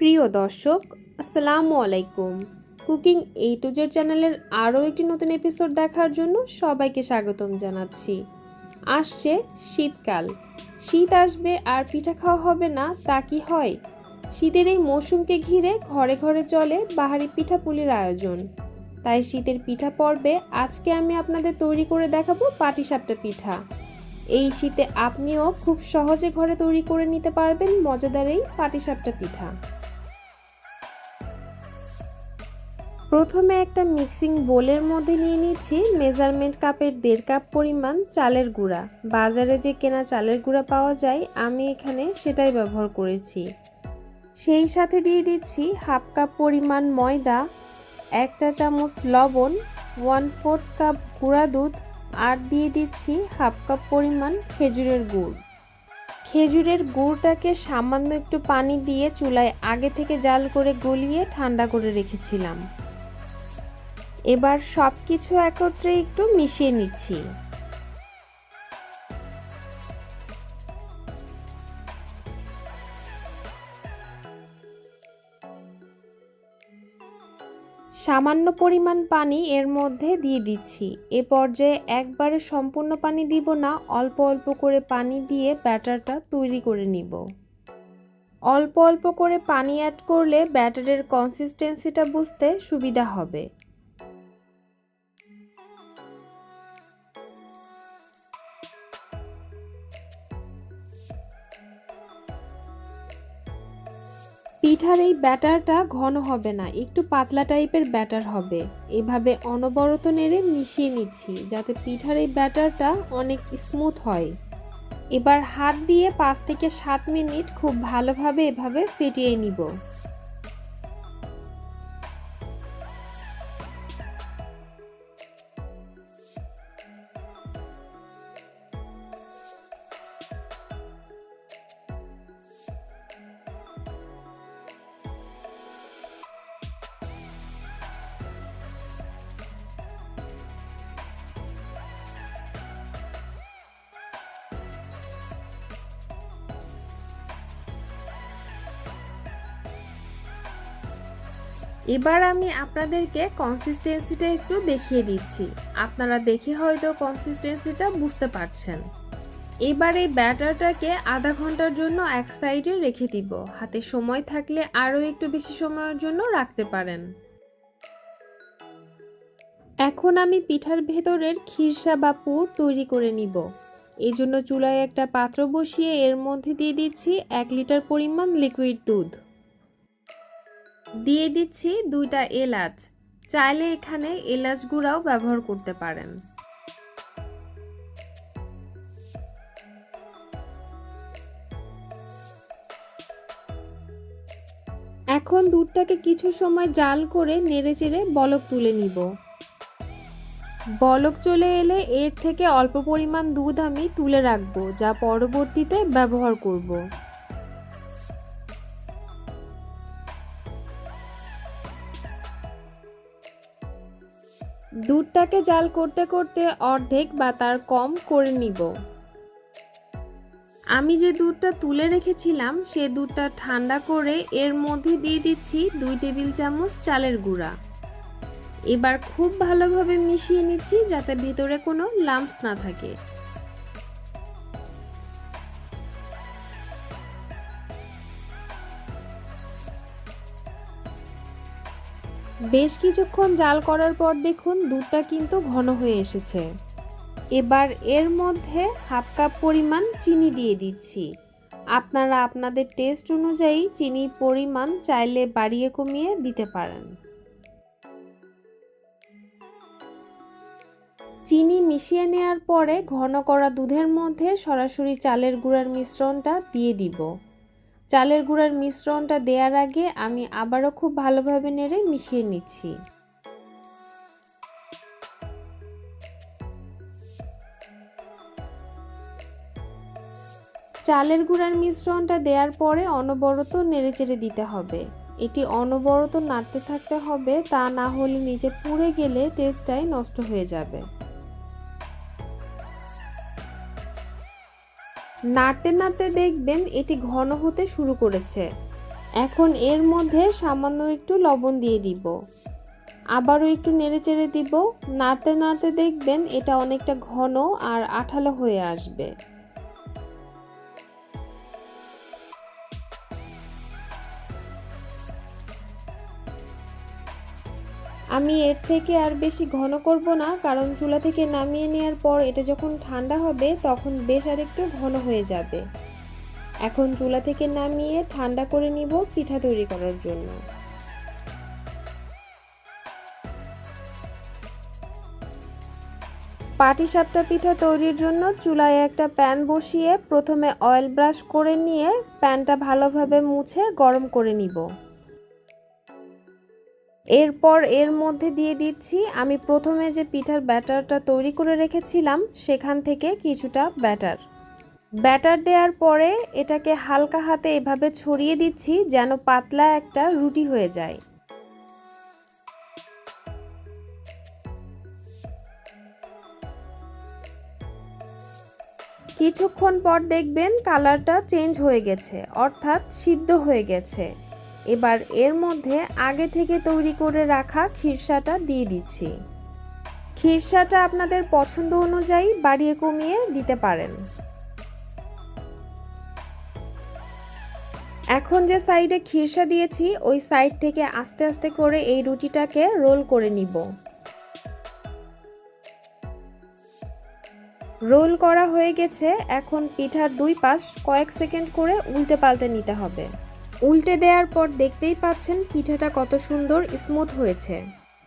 প্রিয় দর্শক, আসসালামু আলাইকুম। কুকিং A to Z চ্যানেলের আরও একটি নতুন এপিসোড দেখার জন্য সবাইকে স্বাগতম জানাচ্ছি। আসছে শীতকাল, শীত আসবে আর পিঠা খাওয়া হবে না তা কি হয়? শীতের এই মৌসুমকে ঘিরে ঘরে ঘরে চলে বাহারি পিঠাপুলির আয়োজন। তাই শীতের পিঠা পর্বে আজকে আমি আপনাদের তৈরি করে দেখাবো পাটিসাপটা পিঠা। এই শীতে আপনিও খুব সহজে ঘরে তৈরি করে নিতে পারবেন মজাদার এই পাটিসাপটা পিঠা। প্রথমে একটা মিক্সিং বোলের মধ্যে নিয়ে নিচ্ছি মেজারমেন্ট কাপের 1.5 কাপ পরিমাণ চালের গুঁড়া। বাজারে যে কেনা চালের গুঁড়া পাওয়া যায় আমি এখানে সেটাই ব্যবহার করেছি। সেই সাথে দিয়ে দিচ্ছি 1/2 কাপ পরিমাণ ময়দা, 1 চা চামচ লবণ, 1/4 কাপ গুঁড়া দুধ আর দিয়ে দিচ্ছি 1/2 কাপ পরিমাণ খেজুরের গুড়। খেজুরের গুড়টাকে সামান্য একটু পানি দিয়ে চুলায় আগে থেকে জাল করে গলিয়ে ঠান্ডা করে রেখেছিলাম। এবার সবকিছু একত্রে একটু মিশিয়ে নিচ্ছি। সামান্য পরিমাণ পানি এর মধ্যে দিয়ে দিচ্ছি। এ পর্যায়ে একবারে সম্পূর্ণ পানি দিব না, অল্প অল্প করে পানি দিয়ে ব্যাটারটা তৈরি করে নিব। অল্প অল্প করে পানি অ্যাড করলে ব্যাটারের কনসিস্টেন্সিটা বুঝতে সুবিধা হবে। পিঠার এই ব্যাটারটা ঘন হবে না, একটু পাতলা টাইপের ব্যাটার হবে। এভাবে অনবরত নেড়ে মিশিয়ে নিচ্ছি যাতে পিঠার এই ব্যাটারটা অনেক স্মুথ হয়। এবার হাত দিয়ে 5 থেকে 7 মিনিট খুব ভালোভাবে এভাবে ফেটিয়ে নিব। এবার আমি আপনাদেরকে কনসিস্টেন্সিটা একটু দেখিয়ে দিচ্ছি। আপনারা দেখে হয়তো কনসিস্টেন্সিটা বুঝতে পারছেন। এবার এই ব্যাটারটাকে আধা ঘন্টার জন্য এক সাইডে রেখে দিব। হাতে সময় থাকলে আরও একটু বেশি সময়ের জন্য রাখতে পারেন। এখন আমি পিঠার ভেতরের খিরসা বা পুর তৈরি করে নিব। এই জন্য চুলায় একটা পাত্র বসিয়ে এর মধ্যে দিয়ে দিচ্ছি 1 লিটার পরিমাণ লিকুইড দুধ। দিয়ে দিচ্ছি 2টা এলাচ, চাইলে এখানে এলাচ গুঁড়াও ব্যবহার করতে পারেন। এখন দুধটাকে কিছু সময় জাল করে নেড়েচেড়ে বলক তুলে নিব। বলক চলে এলে এর থেকে অল্প পরিমাণ দুধ আমি তুলে রাখবো, যা পরবর্তীতে ব্যবহার করব। দুধটাকে জাল করতে করতে অর্ধেক বা তার কম করে নিব। আমি যে দুধটা তুলে রেখেছিলাম সে দুধটা ঠান্ডা করে এর মধ্যে দিয়ে দিচ্ছি 2 টেবিল চামচ চালের গুঁড়া। এবার খুব ভালোভাবে মিশিয়ে নিচ্ছি যাতে ভিতরে কোনো লাম্পস না থাকে। বেশ কিছুক্ষণ জাল করার পর দেখুন দুধটা কিন্তু ঘন হয়ে এসেছে। এবার এর মধ্যে 1/2 কাপ পরিমাণ চিনি দিয়ে দিচ্ছি। আপনারা আপনাদের টেস্ট অনুযায়ী চিনির পরিমাণ চাইলে বাড়িয়ে কমিয়ে দিতে পারেন। চিনি মিশিয়ে নেওয়ার পরে ঘন করা দুধের মধ্যে সরাসরি চালের গুঁড়ার মিশ্রণটা দিয়ে দিব। চালের গুঁড়ার মিশ্রণটা দেওয়ার আগে আমি আবারও খুব ভালোভাবে নেড়ে মিশিয়ে নিচ্ছি। চালের গুঁড়ার মিশ্রণটা দেওয়ার পরে অনবরত নেড়েচেড়ে দিতে হবে। এটি অনবরত নাড়তে থাকতে হবে, তা না হলে নিচে পুড়ে গেলে টেস্টটাই নষ্ট হয়ে যাবে। নাড়তে নাড়তে দেখবেন এটি ঘন হতে শুরু করেছে। এখন এর মধ্যে সামান্য একটু লবণ দিয়ে দিব, আবারও একটু নেড়েচেড়ে দিব। নাড়তে নাড়তে দেখবেন এটা অনেকটা ঘন আর আঠালো হয়ে আসবে। আমি এর থেকে আর বেশি ঘন করব না, কারণ চুলা থেকে নামিয়ে নেওয়ার পর এটা যখন ঠান্ডা হবে তখন বেশ আরেকটু ঘন হয়ে যাবে। এখন চুলা থেকে নামিয়ে ঠান্ডা করে নিব পিঠা তৈরি করার জন্য। পাটিসাপটা পিঠা তৈরির জন্য চুলায় একটা প্যান বসিয়ে প্রথমে অয়েল ব্রাশ করে নিয়ে প্যানটা ভালোভাবে মুছে গরম করে নিব। এরপর এর মধ্যে দিয়ে দিচ্ছি আমি প্রথমে যে পিঠার ব্যাটারটা তৈরি করে রেখেছিলাম সেখান থেকে কিছুটা ব্যাটার দেওয়ার পরে এটাকে হালকা হাতে এভাবে ছড়িয়ে দিচ্ছি যেন পাতলা একটা রুটি হয়ে যায়। কিছুক্ষণ পর দেখবেন কালারটা চেঞ্জ হয়ে গেছে, অর্থাৎ সিদ্ধ হয়ে গেছে। এবার এর মধ্যে আগে থেকে তৈরি করে রাখা খিরসাটা দিয়ে দিচ্ছি। খিরসাটা আপনাদের পছন্দ অনুযায়ী বাড়িয়ে কমিয়ে দিতে পারেন। এখন যে সাইডে খিরসা দিয়েছি ওই সাইড থেকে আস্তে আস্তে করে এই রুটিটাকে রোল করে নিব। রোল করা হয়ে গেছে, এখন পিঠার দুই পাশ কয়েক সেকেন্ড করে উল্টে পাল্টে নিতে হবে। উল্টে দেওয়ার পর দেখতেই পাচ্ছেন পিঠাটা কত সুন্দর স্মুথ হয়েছে।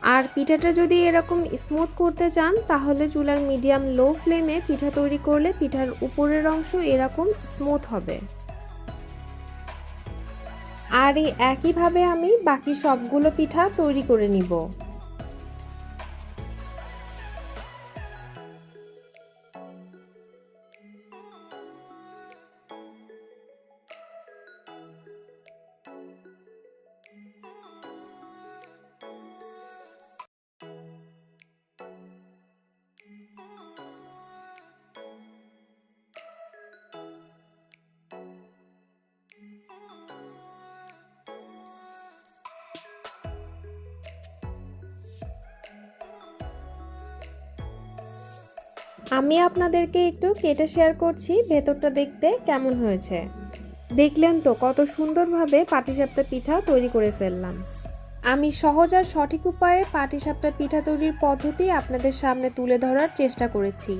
আর পিঠাটা যদি এরকম স্মুথ করতে চান তাহলে চুলার মিডিয়াম লো ফ্লেমে পিঠা তৈরি করলে পিঠার উপরের অংশ এরকম স্মুথ হবে। আর এই একইভাবে আমি বাকি সবগুলো পিঠা তৈরি করে নিব। আমি আপনাদেরকে একটু কেটে শেয়ার করছি ভেতরটা দেখতে কেমন হয়েছে। দেখলেন তো কত সুন্দরভাবে পাটিসাপটা পিঠা তৈরি করে ফেললাম। আমি সহজ আর সঠিক উপায়ে পাটিসাপটা পিঠা তৈরির পদ্ধতি আপনাদের সামনে তুলে ধরার চেষ্টা করেছি।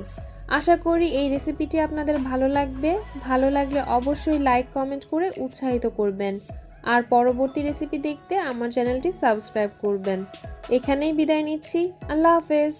আশা করি এই রেসিপিটি আপনাদের ভালো লাগবে। ভালো লাগলে অবশ্যই লাইক কমেন্ট করে উৎসাহিত করবেন। আর পরবর্তী রেসিপি দেখতে আমার চ্যানেলটি সাবস্ক্রাইব করবেন। এখানেই বিদায় নিচ্ছি। আল্লাহ হাফেজ।